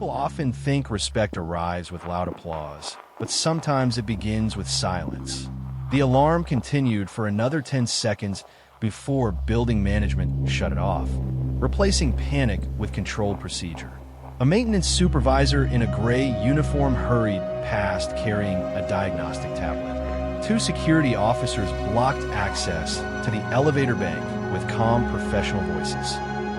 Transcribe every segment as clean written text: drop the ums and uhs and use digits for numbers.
People often think respect arrives with loud applause, but sometimes it begins with silence. The alarm continued for another 10 seconds before building management shut it off, replacing panic with controlled procedure. A maintenance supervisor in a gray uniform hurried past carrying a diagnostic tablet. Two security officers blocked access to the elevator bank with calm professional voices.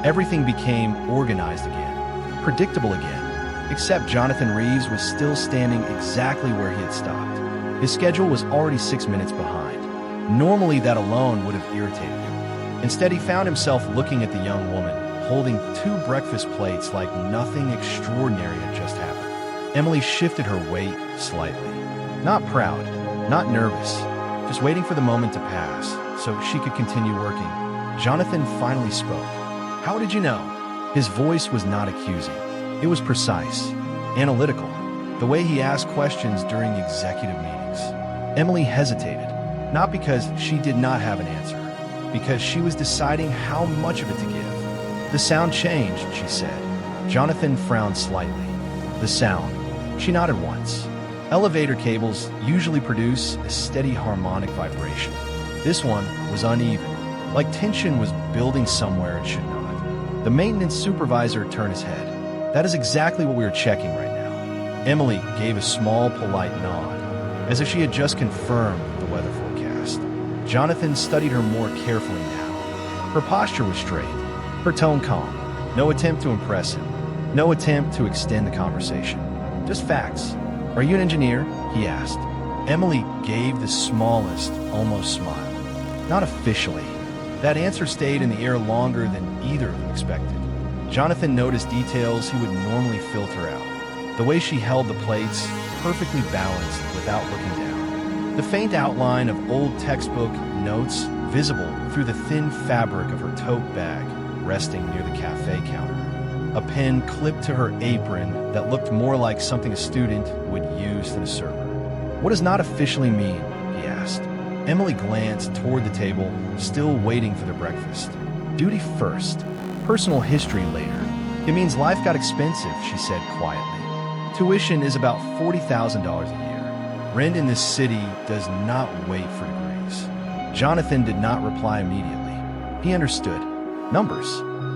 Everything became organized again, predictable again, except Jonathan Reeves was still standing exactly where he had stopped. His schedule was already 6 minutes behind. Normally that alone would have irritated him. Instead, he found himself looking at the young woman, holding two breakfast plates like nothing extraordinary had just happened. Emily shifted her weight slightly. Not proud, not nervous, just waiting for the moment to pass so she could continue working. Jonathan finally spoke. "How did you know?" His voice was not accusing. It was precise, analytical, the way he asked questions during executive meetings. Emily hesitated, not because she did not have an answer, because she was deciding how much of it to give. "The sound changed," she said. Jonathan frowned slightly. "The sound." She nodded once. Elevator cables usually produce a steady harmonic vibration. This one was uneven, like tension was building somewhere it should not. The maintenance supervisor turned his head. "That is exactly what we are checking right now." Emily gave a small, polite nod, as if she had just confirmed the weather forecast. Jonathan studied her more carefully now. Her posture was straight, her tone calm. No attempt to impress him, no attempt to extend the conversation. Just facts. "Are you an engineer?" he asked. Emily gave the smallest, almost smile. "Not officially." That answer stayed in the air longer than either of them expected. Jonathan noticed details he would normally filter out. The way she held the plates, perfectly balanced without looking down. The faint outline of old textbook notes visible through the thin fabric of her tote bag resting near the cafe counter. A pen clipped to her apron that looked more like something a student would use than a server. "What does not officially mean?" he asked. Emily glanced toward the table, still waiting for their breakfast. "Duty first, personal history later. It means life got expensive," she said quietly. "Tuition is about $40,000 a year. Rent in this city does not wait for degrees." Jonathan did not reply immediately. He understood numbers.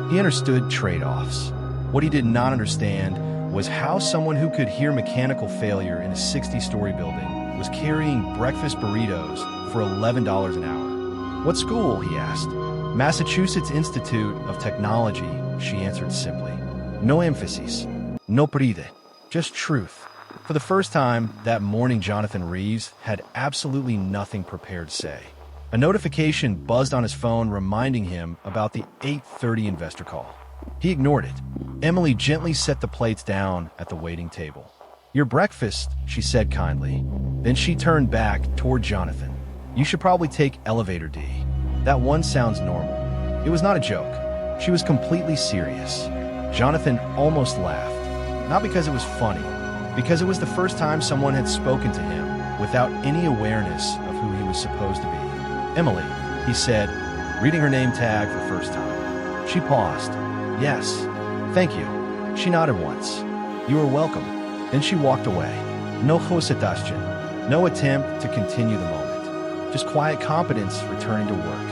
He understood trade-offs. What he did not understand was how someone who could hear mechanical failure in a 60-story building was carrying breakfast burritos for $11 an hour. "What school?" he asked. "Massachusetts Institute of Technology," she answered simply. No emphasis, no pride, just truth. For the first time that morning, Jonathan Reeves had absolutely nothing prepared to say. A notification buzzed on his phone reminding him about the 8:30 investor call. He ignored it. Emily gently set the plates down at the waiting table. "Your breakfast," she said kindly. Then she turned back toward Jonathan. "You should probably take elevator D. That one sounds normal." It was not a joke. She was completely serious. Jonathan almost laughed. Not because it was funny, because it was the first time someone had spoken to him without any awareness of who he was supposed to be. "Emily," he said, reading her name tag for the first time. She paused. "Yes, thank you." She nodded once. "You are welcome." Then she walked away. No hesitation, no attempt to continue the moment. Just quiet competence returning to work.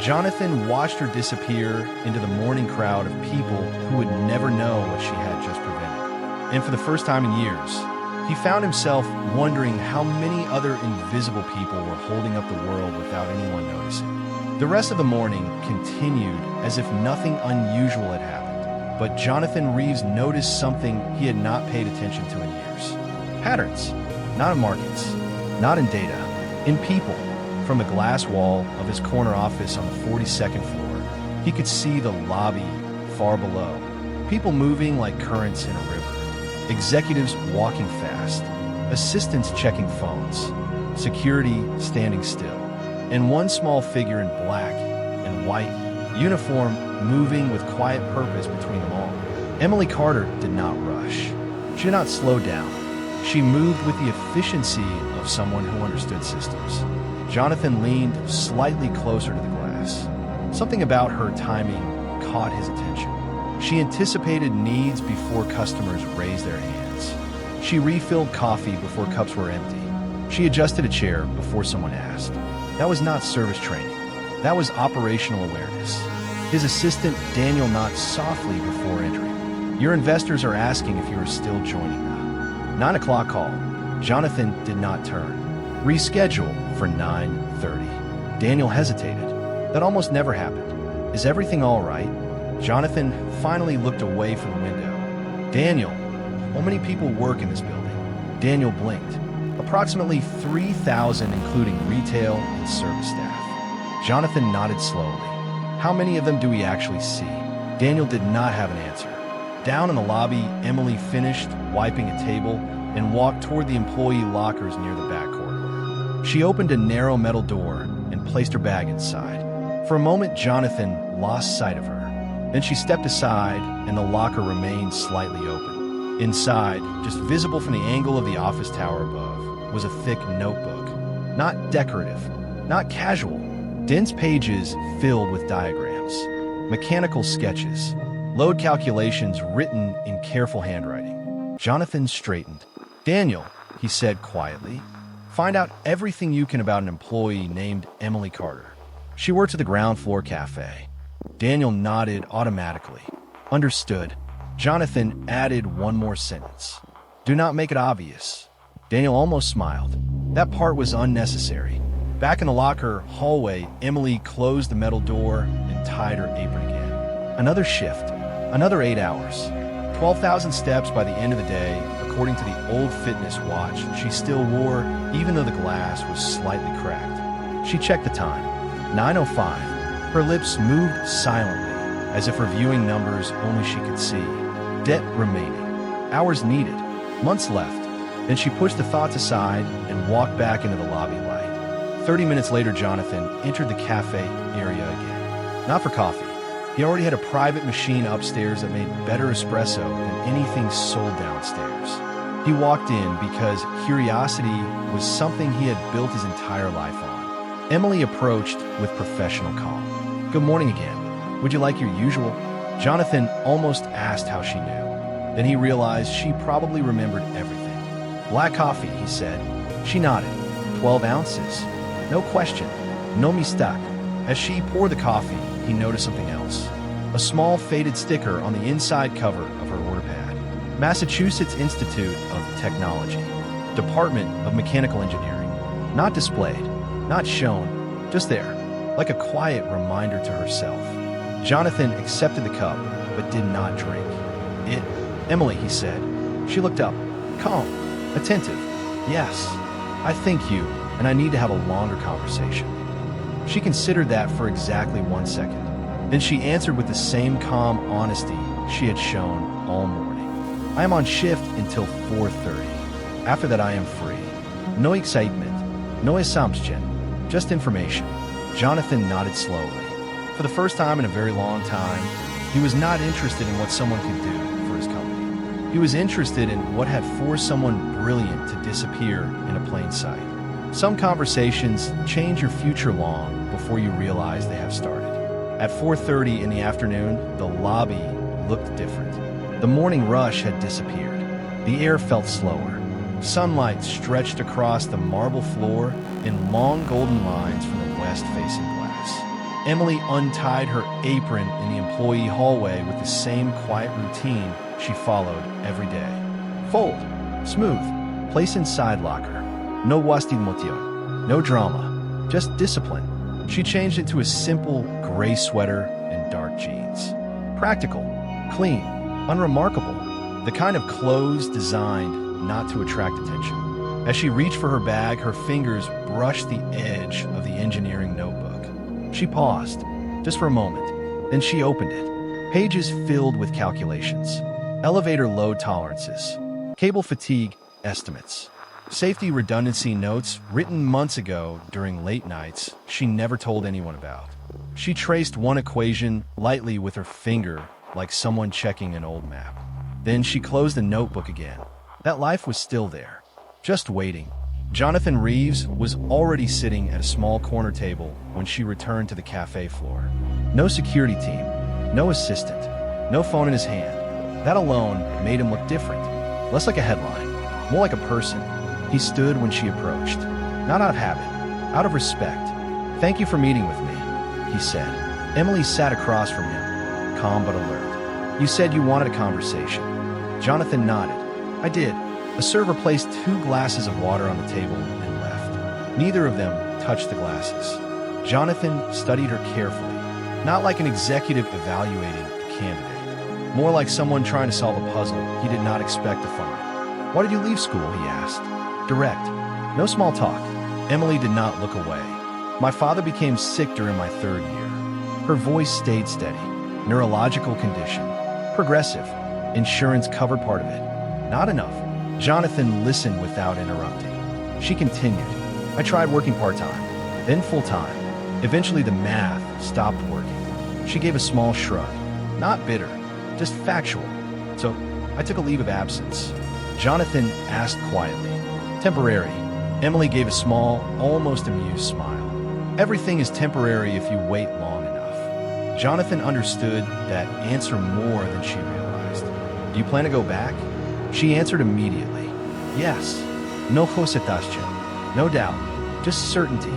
Jonathan watched her disappear into the morning crowd of people who would never know what she had just prevented. And for the first time in years, he found himself wondering how many other invisible people were holding up the world without anyone noticing. The rest of the morning continued as if nothing unusual had happened, but Jonathan Reeves noticed something he had not paid attention to in years. Patterns, not in markets, not in data, in people. From the glass wall of his corner office on the 42nd floor, he could see the lobby far below. People moving like currents in a river. Executives walking fast. Assistants checking phones. Security standing still. And one small figure in black and white uniform moving with quiet purpose between them all. Emily Carter did not rush. She did not slow down. She moved with the efficiency of someone who understood systems. Jonathan leaned slightly closer to the glass. Something about her timing caught his attention. She anticipated needs before customers raised their hands. She refilled coffee before cups were empty. She adjusted a chair before someone asked. That was not service training. That was operational awareness. His assistant, Daniel, knocked softly before entering. Your investors are asking if you are still joining the 9 o'clock call. Jonathan did not turn. Reschedule for 9:30. Daniel hesitated. That almost never happened. Is everything all right? Jonathan finally looked away from the window. Daniel, how many people work in this building? Daniel blinked. Approximately 3,000, including retail and service staff. Jonathan nodded slowly. How many of them do we actually see? Daniel did not have an answer. Down in the lobby, Emily finished wiping a table and walked toward the employee lockers near the back corridor. She opened a narrow metal door and placed her bag inside. For a moment, Jonathan lost sight of her. Then she stepped aside, and the locker remained slightly open. Inside, just visible from the angle of the office tower above, was a thick notebook. Not decorative, not casual. Dense pages filled with diagrams, mechanical sketches, load calculations written in careful handwriting. Jonathan straightened. Daniel, he said quietly, find out everything you can about an employee named Emily Carter. She works at the ground floor cafe. Daniel nodded automatically. Understood. Jonathan added one more sentence. Do not make it obvious. Daniel almost smiled. That part was unnecessary. Back in the locker hallway, Emily closed the metal door and tied her apron again. Another shift. Another 8 hours. 12,000 steps by the end of the day, according to the old fitness watch she still wore, even though the glass was slightly cracked. She checked the time. 9:05. Her lips moved silently, as if reviewing numbers only she could see. Debt remaining. Hours needed. Months left. Then she pushed the thoughts aside and walked back into the lobby light. 30 minutes later, Jonathan entered the cafe area again. Not for coffee. He already had a private machine upstairs that made better espresso than anything sold downstairs. He walked in because curiosity was something he had built his entire life on. Emily approached with professional calm. Good morning again. Would you like your usual? Jonathan almost asked how she knew. Then he realized she probably remembered everything. Black coffee, he said. She nodded. 12 ounces. No question. No mistake. As she poured the coffee, he noticed something else. A small faded sticker on the inside cover of her order pad. Massachusetts Institute of Technology. Department of Mechanical Engineering. Not displayed. Not shown. Just there. Like a quiet reminder to herself. Jonathan accepted the cup, but did not drink. Emily, he said. She looked up. Calm. Attentive. Yes. I think you, and I need to have a longer conversation. She considered that for exactly 1 second. Then she answered with the same calm honesty she had shown all morning. I am on shift until 4:30. After that I am free. No excitement. No assumption. Just information. Jonathan nodded slowly. For the first time in a very long time, he was not interested in what someone could do for his company. He was interested in what had forced someone brilliant to disappear in a plain sight. Some conversations change your future long before you realize they have started. At 4:30 in the afternoon, the lobby looked different. The morning rush had disappeared. The air felt slower. Sunlight stretched across the marble floor in long golden lines from the west-facing glass. Emily untied her apron in the employee hallway with the same quiet routine she followed every day. Fold. Smooth. Place inside locker. No wasted motion. No drama. Just discipline. She changed into a simple gray sweater and dark jeans. Practical. Clean. Unremarkable. The kind of clothes designed not to attract attention. As she reached for her bag, her fingers brushed the edge of the engineering notebook. She paused, just for a moment. Then she opened it. Pages filled with calculations. Elevator load tolerances. Cable fatigue estimates. Safety redundancy notes written months ago during late nights she never told anyone about. She traced one equation lightly with her finger like someone checking an old map. Then she closed the notebook again. That life was still there, just waiting. Jonathan Reeves was already sitting at a small corner table when she returned to the cafe floor. No security team, no assistant, No phone in his hand. That alone made him look different. Less like a headline, more like a person. He stood when she approached. Not out of habit, out of respect. "Thank you for meeting with me," he said. Emily sat across from him, calm but alert. "You said you wanted a conversation." Jonathan nodded. "I did." A server placed 2 glasses of water on the table and left. Neither of them touched the glasses. Jonathan studied her carefully, not like an executive evaluating a candidate, more like someone trying to solve a puzzle he did not expect to find. "Why did you leave school?" he asked. Direct. No small talk. Emily did not look away. "My father became sick during my 3rd year." Her voice stayed steady. "Neurological condition. Progressive. Insurance covered part of it. Not enough." Jonathan listened without interrupting. She continued. "I tried working part-time, then full-time. Eventually the math stopped working." She gave a small shrug. Not bitter, just factual. "So I took a leave of absence." Jonathan asked quietly. "Temporary." Emily gave a small, almost amused smile. "Everything is temporary if you wait long enough." Jonathan understood that answer more than she realized. "Do you plan to go back?" She answered immediately. "Yes. No hositashchen. No doubt. Just certainty.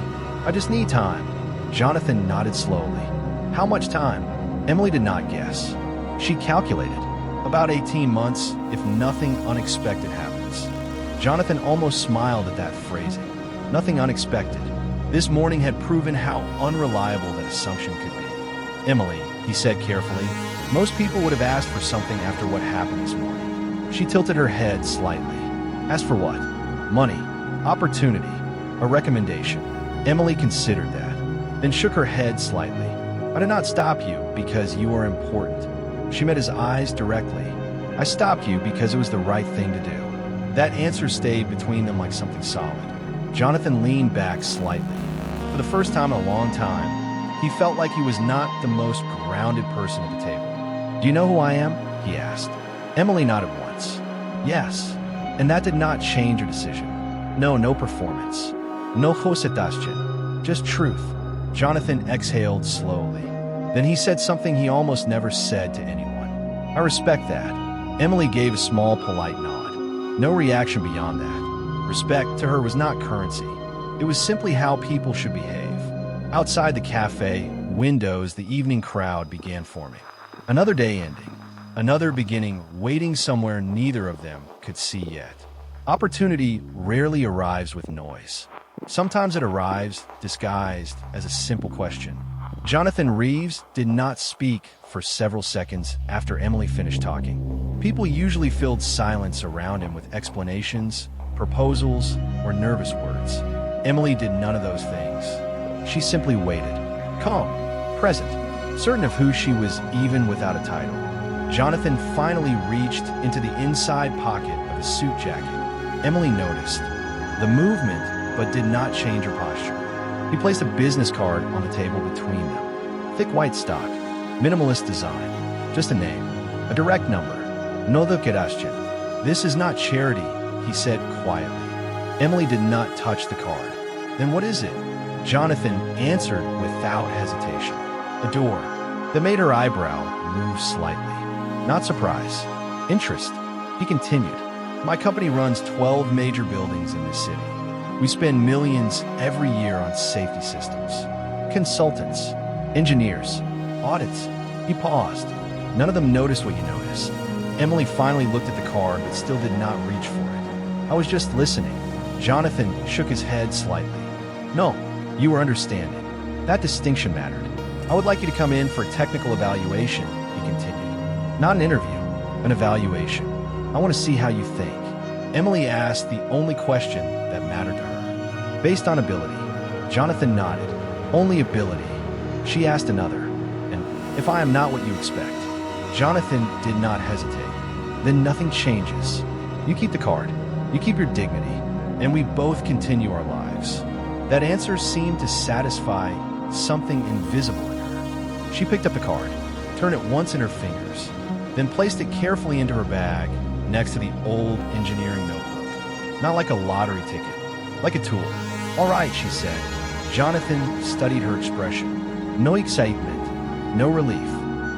I just need time." Jonathan nodded slowly. "How much time?" Emily did not guess. She calculated. "About 18 months, if nothing unexpected happens." Jonathan almost smiled at that phrasing. Nothing unexpected. This morning had proven how unreliable that assumption could be. "Emily," he said carefully, "most people would have asked for something after what happened this morning." She tilted her head slightly. "Asked for what?" "Money. Opportunity. A recommendation." Emily considered that, then shook her head slightly. "I did not stop you because you are important." She met his eyes directly. "I stopped you because it was the right thing to do." That answer stayed between them like something solid. Jonathan leaned back slightly. For the first time in a long time, he felt like he was not the most grounded person at the table. "Do you know who I am?" he asked. Emily nodded once. "Yes." And that did not change her decision. No performance. No hositashchen. Just truth. Jonathan exhaled slowly. Then he said something he almost never said to anyone. "I respect that." Emily gave a small, polite nod. No reaction beyond that. Respect to her was not currency. It was simply how people should behave. Outside the cafe windows, the evening crowd began forming. Another day ending. Another beginning waiting somewhere neither of them could see yet. Opportunity rarely arrives with noise. Sometimes it arrives disguised as a simple question. Jonathan Reeves did not speak for several seconds after Emily finished talking. People usually filled silence around him with explanations, proposals, or nervous words. Emily did none of those things. She simply waited, calm, present, certain of who she was even without a title. Jonathan finally reached into the inside pocket of his suit jacket. Emily noticed the movement, but did not change her posture. He placed a business card on the table between them. Thick white stock, minimalist design, just a name, a direct number. No question. "This is not charity," he said quietly. Emily did not touch the card. "Then what is it?" Jonathan answered without hesitation. "A door." That made her eyebrow move slightly. Not surprise. Interest. He continued. "My company runs 12 major buildings in this city. We spend millions every year on safety systems. Consultants, engineers, audits." He paused. "None of them noticed what you noticed." Emily finally looked at the card but still did not reach for it. "I was just listening." Jonathan shook his head slightly. "No, you were understanding. That distinction mattered. I would like you to come in for a technical evaluation," he continued. "Not an interview, an evaluation. I want to see how you think." Emily asked the only question that mattered to her. "Based on ability." Jonathan nodded. "Only ability." She asked another. "And if I am not what you expect?" Jonathan did not hesitate. "Then nothing changes. You keep the card, you keep your dignity, and we both continue our lives." That answer seemed to satisfy something invisible in her. She picked up the card, turned it once in her fingers, then placed it carefully into her bag next to the old engineering notebook. Not like a lottery ticket, like a tool. "All right," she said. Jonathan studied her expression. No excitement, no relief,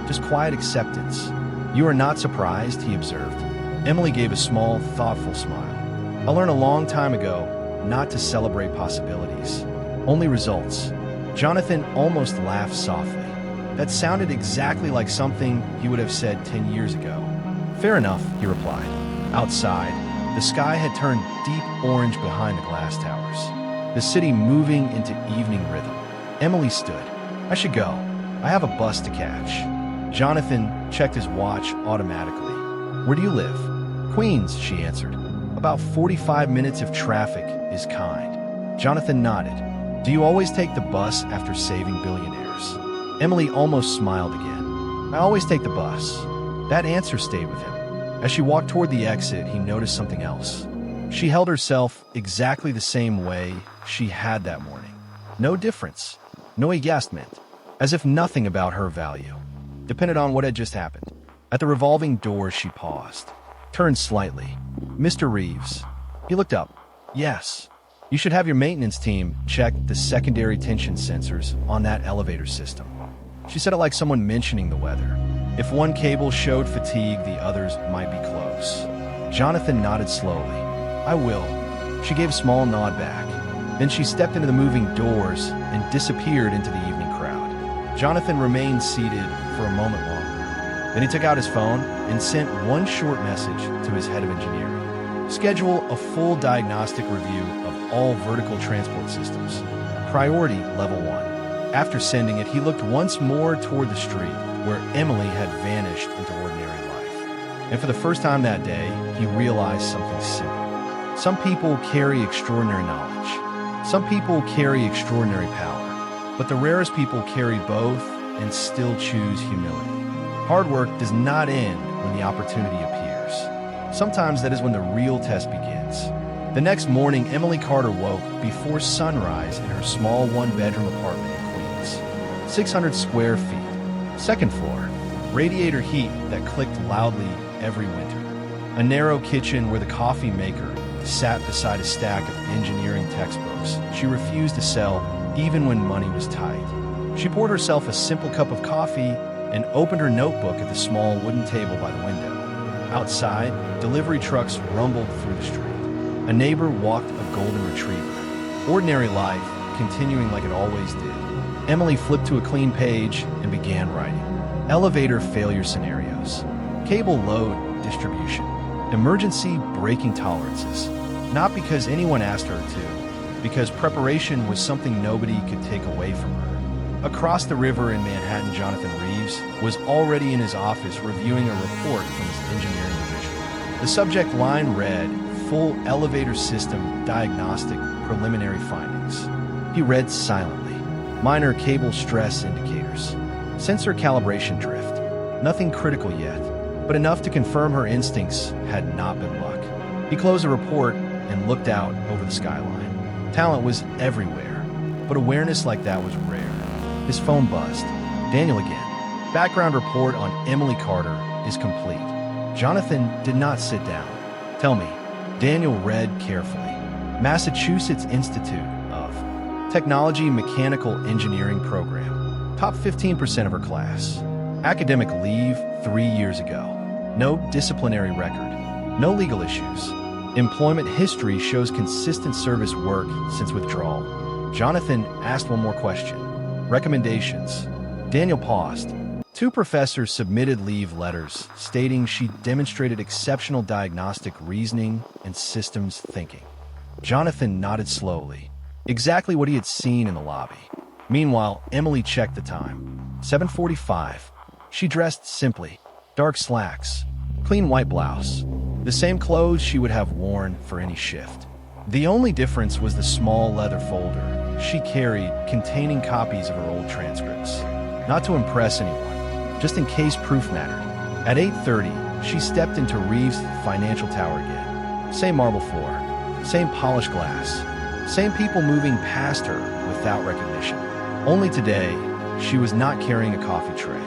just quiet acceptance. You are not surprised, he observed. Emily gave a small, thoughtful smile. I learned a long time ago not to celebrate possibilities, only results. Jonathan almost laughed softly. That sounded exactly like something he would have said 10 years ago. Fair enough, he replied. Outside, the sky had turned deep orange behind the glass towers, the city moving into evening rhythm. Emily stood. I should go. I have a bus to catch. Jonathan checked his watch automatically. Where do you live? Queens, she answered. About 45 minutes if traffic is kind. Jonathan nodded. Do you always take the bus after saving billionaires? Emily almost smiled again. I always take the bus. That answer stayed with him. As she walked toward the exit, he noticed something else. She held herself exactly the same way she had that morning. No difference. No adjustment. As if nothing about her value depended on what had just happened. At the revolving door, she paused, turned slightly. Mr. Reeves. He looked up. Yes. You should have your maintenance team check the secondary tension sensors on that elevator system. She said it like someone mentioning the weather. If one cable showed fatigue, the others might be close. Jonathan nodded slowly. I will. She gave a small nod back. Then she stepped into the moving doors and disappeared into the evening crowd. Jonathan remained seated for a moment longer. Then he took out his phone and sent one short message to his head of engineering. Schedule a full diagnostic review of all vertical transport systems. Priority level 1. After sending it, he looked once more toward the street where Emily had vanished into ordinary life. And for the first time that day, he realized something simple. Some people carry extraordinary knowledge. Some people carry extraordinary power. But the rarest people carry both and still choose humility. Hard work does not end when the opportunity appears. Sometimes that is when the real test begins. The next morning, Emily Carter woke before sunrise in her small one-bedroom apartment in Queens. 600 square feet. Second floor. Radiator heat that clicked loudly every winter. A narrow kitchen where the coffee maker sat beside a stack of engineering textbooks she refused to sell even when money was tight. She poured herself a simple cup of coffee and opened her notebook at the small wooden table by the window. Outside, delivery trucks rumbled through the street. A neighbor walked a golden retriever. Ordinary life, continuing like it always did. Emily flipped to a clean page and began writing. Elevator failure scenarios. Cable load distribution. Emergency braking tolerances. Not because anyone asked her to, because preparation was something nobody could take away from her. Across the river in Manhattan, Jonathan Reeves was already in his office reviewing a report from his engineering division. The subject line read, Full elevator system diagnostic preliminary findings. He read silently. Minor cable stress indicators. Sensor calibration drift. Nothing critical yet, but enough to confirm her instincts had not been luck. He closed the report and looked out over the skyline. Talent was everywhere, but awareness like that was rare. His phone buzzed. Daniel again. Background report on Emily Carter is complete. Jonathan did not sit down. Tell me. Daniel read carefully. Massachusetts Institute of Technology Mechanical Engineering Program. Top 15% of her class. Academic leave 3 years ago. No disciplinary record. No legal issues. Employment history shows consistent service work since withdrawal. Jonathan asked one more question. Recommendations. Daniel paused. 2 professors submitted leave letters stating she demonstrated exceptional diagnostic reasoning and systems thinking. Jonathan nodded slowly. Exactly what he had seen in the lobby. Meanwhile, Emily checked the time. 7:45. She dressed simply. Dark slacks. Clean white blouse. The same clothes she would have worn for any shift. The only difference was the small leather folder she carried containing copies of her old transcripts. Not to impress anyone, just in case proof mattered. At 8:30, she stepped into Reeves' financial tower again. Same marble floor, same polished glass, same people moving past her without recognition. Only today, she was not carrying a coffee tray.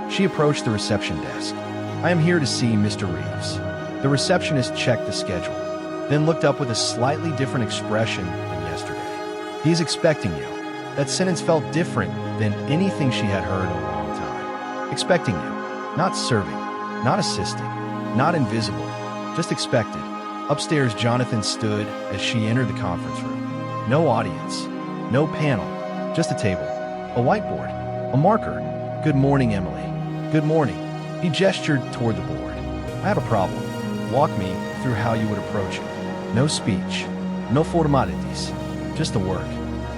She approached the reception desk. I am here to see Mr. Reeves. The receptionist checked the schedule, then looked up with a slightly different expression than yesterday. He is expecting you. That sentence felt different than anything she had heard in a long time. Expecting you, not serving. Not assisting, not invisible, just expected. Upstairs, Jonathan stood as she entered the conference room. No audience, no panel, just a table, a whiteboard, a marker. "Good morning, Emily. Good morning." He gestured toward the board. "I have a problem. Walk me through how you would approach it." No speech, no formalities, just the work.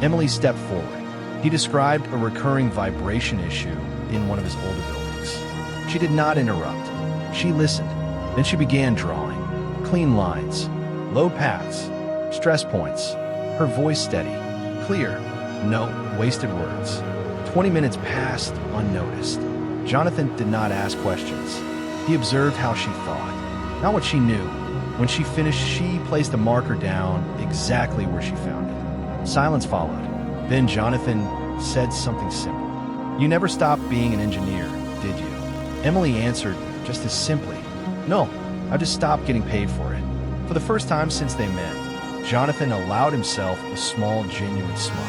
Emily stepped forward. He described a recurring vibration issue in one of his older buildings. She did not interrupt. She listened. Then she began drawing. Clean lines, low paths, stress points. Her voice steady, clear, no wasted words. 20 minutes passed unnoticed. Jonathan did not ask questions. He observed how she thought, not what she knew. When she finished, she placed a marker down exactly where she found it. Silence followed. Then Jonathan said something simple. "You never stopped being an engineer, did you?" Emily answered just as simply, "No, I just stopped getting paid for it." For the first time since they met, Jonathan allowed himself a small, genuine smile.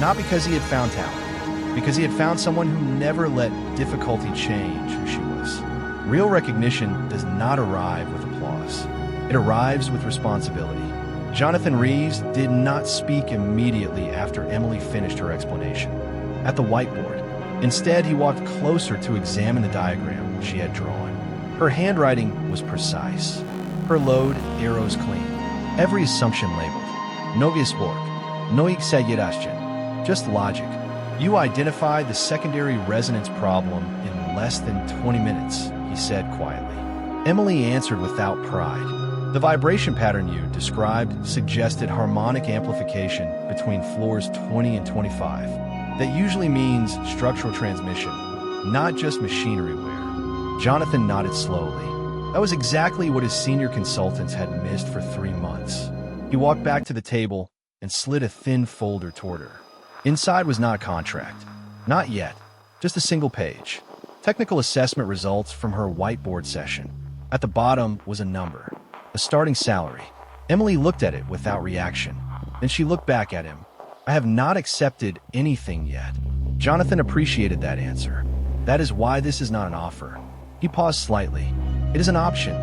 Not because he had found talent, because he had found someone who never let difficulty change who she was. Real recognition does not arrive with applause. It arrives with responsibility. Jonathan Reeves did not speak immediately after Emily finished her explanation at the whiteboard. Instead, he walked closer to examine the diagram she had drawn. Her handwriting was precise. Her load arrows clean. Every assumption labeled. Novia spork. No exaggeration. Just logic. "You identified the secondary resonance problem in less than 20 minutes, he said quietly. Emily answered without pride. "The vibration pattern you described suggested harmonic amplification between floors 20 and 25. That usually means structural transmission, not just machinery wear." Jonathan nodded slowly. That was exactly what his senior consultants had missed for 3 months. He walked back to the table and slid a thin folder toward her. Inside was not a contract. Not yet. Just a single page. Technical assessment results from her whiteboard session. At the bottom was a number. A starting salary. Emily looked at it without reaction. Then she looked back at him. "I have not accepted anything yet." Jonathan appreciated that answer. "That is why this is not an offer." He paused slightly. "It is an option."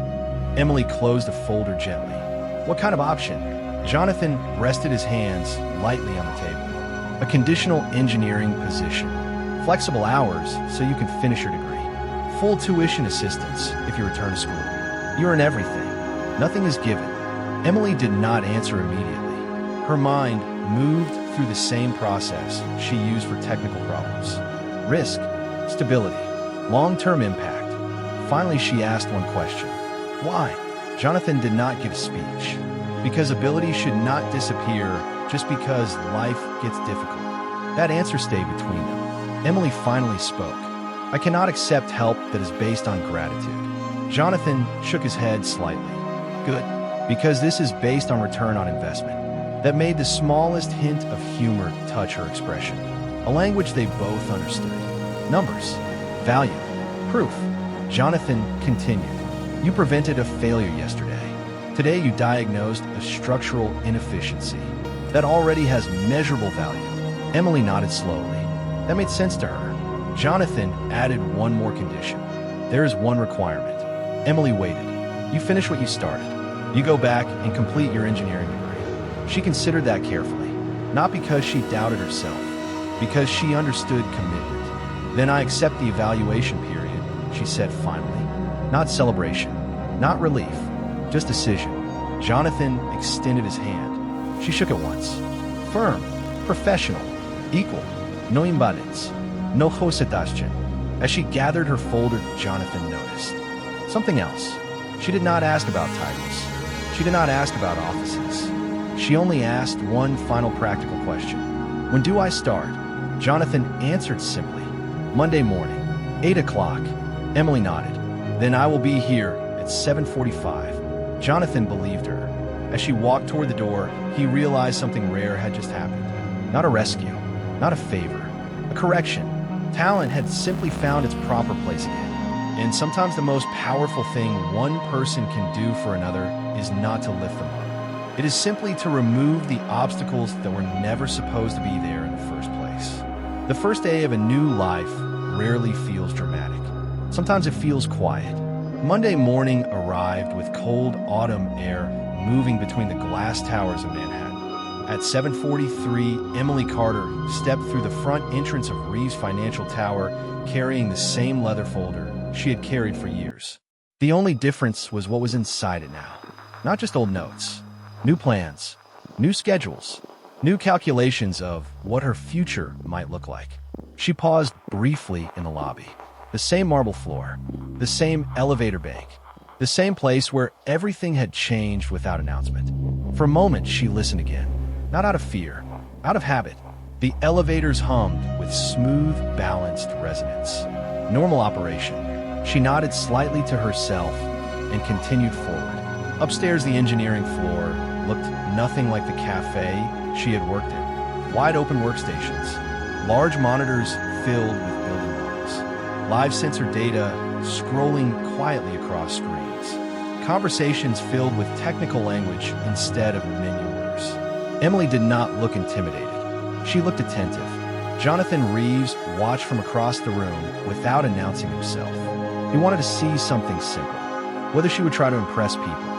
Emily closed the folder gently. "What kind of option?" Jonathan rested his hands lightly on the table. "A conditional engineering position. Flexible hours so you can finish your degree. Full tuition assistance if you return to school. You earn everything. Nothing is given." Emily did not answer immediately. Her mind moved through the same process she used for technical problems. Risk, stability, long-term impact. Finally, she asked one question. "Why?" Jonathan did not give a speech. Because ability should not disappear just because life gets difficult. That answer stayed between them. Emily finally spoke. "I cannot accept help that is based on gratitude." Jonathan shook his head slightly. "Good, because this is based on return on investment." That made the smallest hint of humor touch her expression. A language they both understood. Numbers, value, proof. Jonathan continued. "You prevented a failure yesterday. Today you diagnosed a structural inefficiency that already has measurable value." Emily nodded slowly. That made sense to her. Jonathan added one more condition. "There is one requirement." Emily waited. "You finish what you started. You go back and complete your engineering degree." She considered that carefully, not because she doubted herself, because she understood commitment. "Then I accept the evaluation period," she said finally. Not celebration, not relief, just decision. Jonathan extended his hand. She shook it once. Firm, professional, equal, no imbalance, no hositashchen. As she gathered her folder, Jonathan noticed something else. She did not ask about titles. She did not ask about offices. She only asked one final practical question. "When do I start?" Jonathan answered simply. "Monday morning, 8 o'clock." Emily nodded. "Then I will be here at 7:45. Jonathan believed her. As she walked toward the door, he realized something rare had just happened. Not a rescue, not a favor, a correction. Talent had simply found its proper place again. And sometimes the most powerful thing one person can do for another is not to lift them up. It is simply to remove the obstacles that were never supposed to be there in the first place. The first day of a new life rarely feels dramatic. Sometimes it feels quiet. Monday morning arrived with cold autumn air moving between the glass towers of Manhattan. At 7:43, Emily Carter stepped through the front entrance of Reeves Financial Tower carrying the same leather folder she had carried for years. The only difference was what was inside it now. Not just old notes, new plans, new schedules, new calculations of what her future might look like. She paused briefly in the lobby. The same marble floor, the same elevator bank, the same place where everything had changed without announcement. For a moment, she listened again, not out of fear, out of habit. The elevators hummed with smooth, balanced resonance. Normal operation. She nodded slightly to herself and continued forward. Upstairs, the engineering floor looked nothing like the cafe she had worked in. Wide open workstations, large monitors filled with building models, live sensor data scrolling quietly across screens, conversations filled with technical language instead of menu orders. Emily did not look intimidated. She looked attentive. Jonathan Reeves watched from across the room without announcing himself. He wanted to see something simple, whether she would try to impress people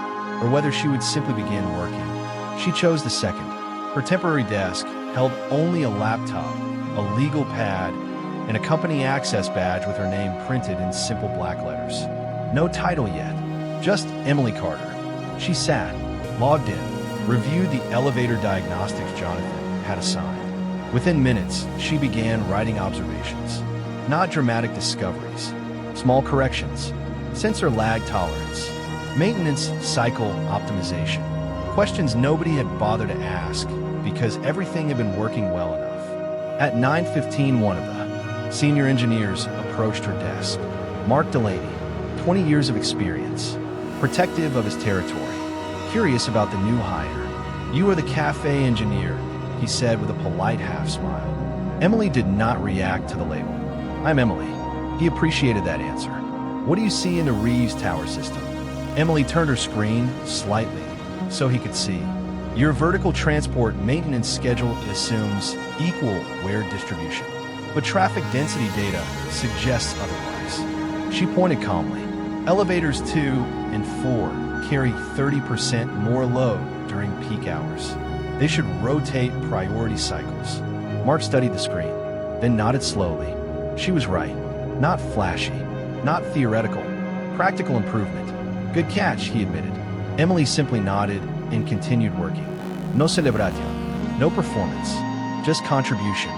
or whether she would simply begin working. She chose the second. Her temporary desk held only a laptop, a legal pad, and a company access badge with her name printed in simple black letters. No title yet, just Emily Carter. She sat, logged in, reviewed the elevator diagnostics Jonathan had assigned. Within minutes, she began writing observations. Not dramatic discoveries, small corrections, sensor lag tolerance, maintenance cycle optimization. Questions nobody had bothered to ask because everything had been working well enough. At 9:15, one of the senior engineers approached her desk. Mark Delaney, 20 years of experience, protective of his territory, curious about the new hire. "You are the cafe engineer," he said with a polite half-smile. Emily did not react to the label. "I'm Emily." He appreciated that answer. "What do you see in the Reeves Tower system?" Emily turned her screen slightly so he could see. "Your vertical transport maintenance schedule assumes equal wear distribution, but traffic density data suggests otherwise." She pointed calmly. "Elevators 2 and 4 carry 30% more load during peak hours. They should rotate priority cycles." Mark studied the screen, then nodded slowly. She was right. Not flashy, not theoretical, practical improvement. "Good catch," he admitted. Emily simply nodded and continued working. No celebración, no performance, just contribution.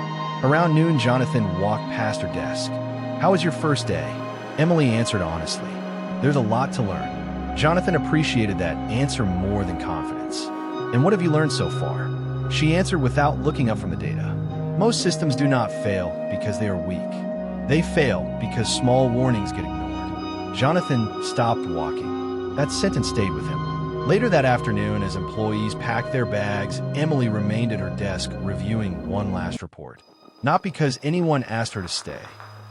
Around noon, Jonathan walked past her desk. "How was your first day?" Emily answered honestly. "There's a lot to learn." Jonathan appreciated that answer more than confidence. "And what have you learned so far?" She answered without looking up from the data. "Most systems do not fail because they are weak. They fail because small warnings get ignored." Jonathan stopped walking. That sentence stayed with him. Later that afternoon, as employees packed their bags, Emily remained at her desk reviewing one last report. Not because anyone asked her to stay,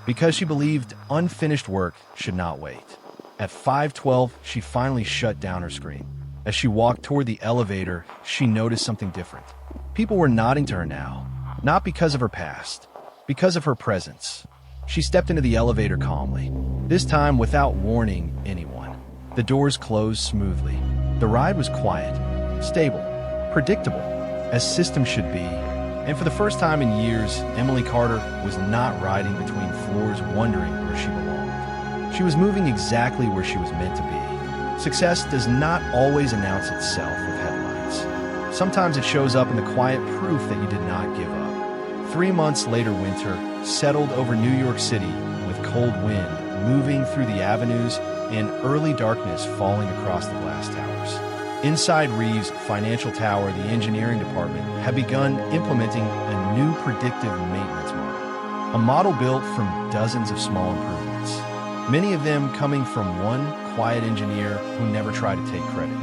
because she believed unfinished work should not wait. At 5:12, she finally shut down her screen. As she walked toward the elevator, she noticed something different. People were nodding to her now, not because of her past, because of her presence. She stepped into the elevator calmly, this time without warning anyone. The doors closed smoothly. The ride was quiet, stable, predictable, as systems should be. And for the first time in years, Emily Carter was not riding between floors wondering where she belonged. She was moving exactly where she was meant to be. Success does not always announce itself with headlines. Sometimes it shows up in the quiet proof that you did not give up. 3 months later, winter settled over New York City with cold wind moving through the avenues and early darkness falling across the glass towers. Inside Reeves Financial Tower, the engineering department had begun implementing a new predictive maintenance model, a model built from dozens of small improvements, many of them coming from one quiet engineer who never tried to take credit.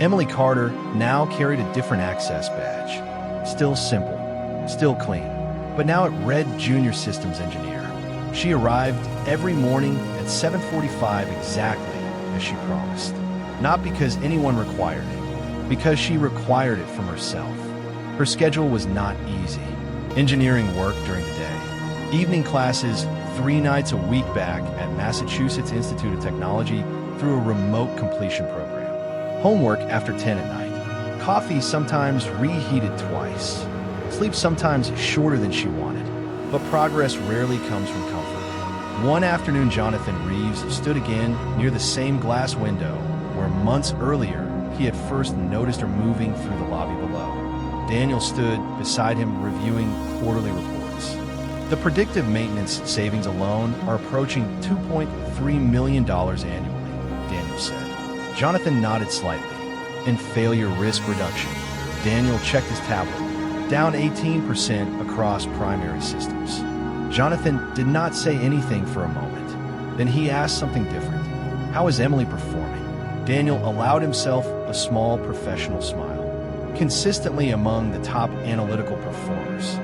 Emily Carter now carried a different access badge, still simple, still clean, but now it read Junior Systems Engineer. She arrived every morning at 7:45 exactly as she promised. Not because anyone required it, because she required it from herself. Her schedule was not easy. Engineering work during the day, evening classes 3 nights a week back at Massachusetts Institute of Technology, through a remote completion program. Homework after 10 at night. Coffee sometimes reheated twice. Sleep sometimes shorter than she wanted. But progress rarely comes from comfort. One afternoon, Jonathan Reeves stood again near the same glass window where months earlier he had first noticed her moving through the lobby below. Daniel stood beside him reviewing quarterly reports. The predictive maintenance savings alone are approaching $2.3 million annually, Daniel said. Jonathan nodded slightly. In failure risk reduction, Daniel checked his tablet, down 18% across primary systems. Jonathan did not say anything for a moment. Then he asked something different. How is Emily performing? Daniel allowed himself a small professional smile. Consistently among the top analytical performers.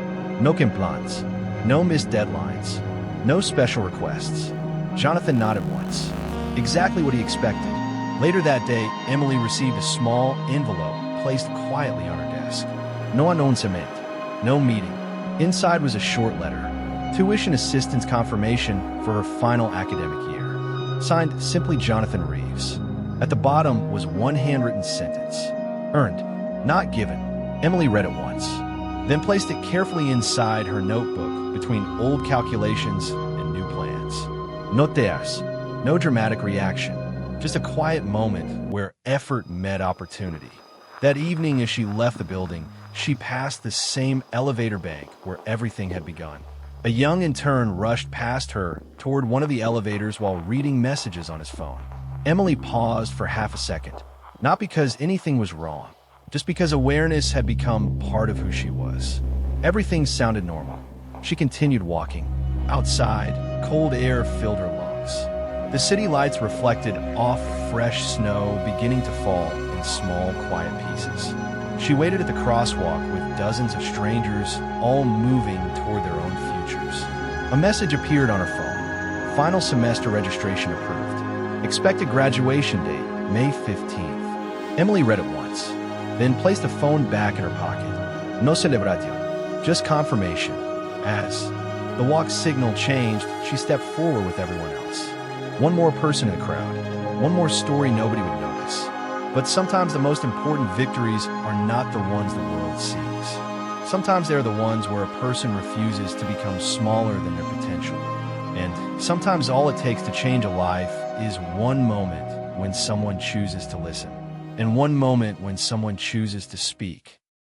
No complaints, no missed deadlines, no special requests. Jonathan nodded once. Exactly what he expected. Later that day, Emily received a small envelope placed quietly on her desk. No announcement, no meeting. Inside was a short letter. Tuition assistance confirmation for her final academic year. Signed simply Jonathan Reeves. At the bottom was one handwritten sentence. Earned, not given. Emily read it once, then placed it carefully inside her notebook between old calculations and new plans. No tears, no dramatic reaction, just a quiet moment where effort met opportunity. That evening, as she left the building, she passed the same elevator bank where everything had begun. A young intern rushed past her toward one of the elevators while reading messages on his phone. Emily paused for half a second, not because anything was wrong, just because awareness had become part of who she was. Everything sounded normal. She continued walking. Outside, cold air filled her lungs. The city lights reflected off fresh snow beginning to fall in small, quiet pieces. She waited at the crosswalk with dozens of strangers, all moving toward their own futures. A message appeared on her phone. Final semester registration approved. Expected graduation date, May 15th. Emily read it once, then placed the phone back in her pocket. No celebration, just confirmation. As the walk signal changed, she stepped forward with everyone else. One more person in the crowd, one more story nobody would notice. But sometimes the most important victories are not the ones the world sees. Sometimes they're the ones where a person refuses to become smaller than their potential. And sometimes all it takes to change a life is one moment when someone chooses to listen. And one moment when someone chooses to speak.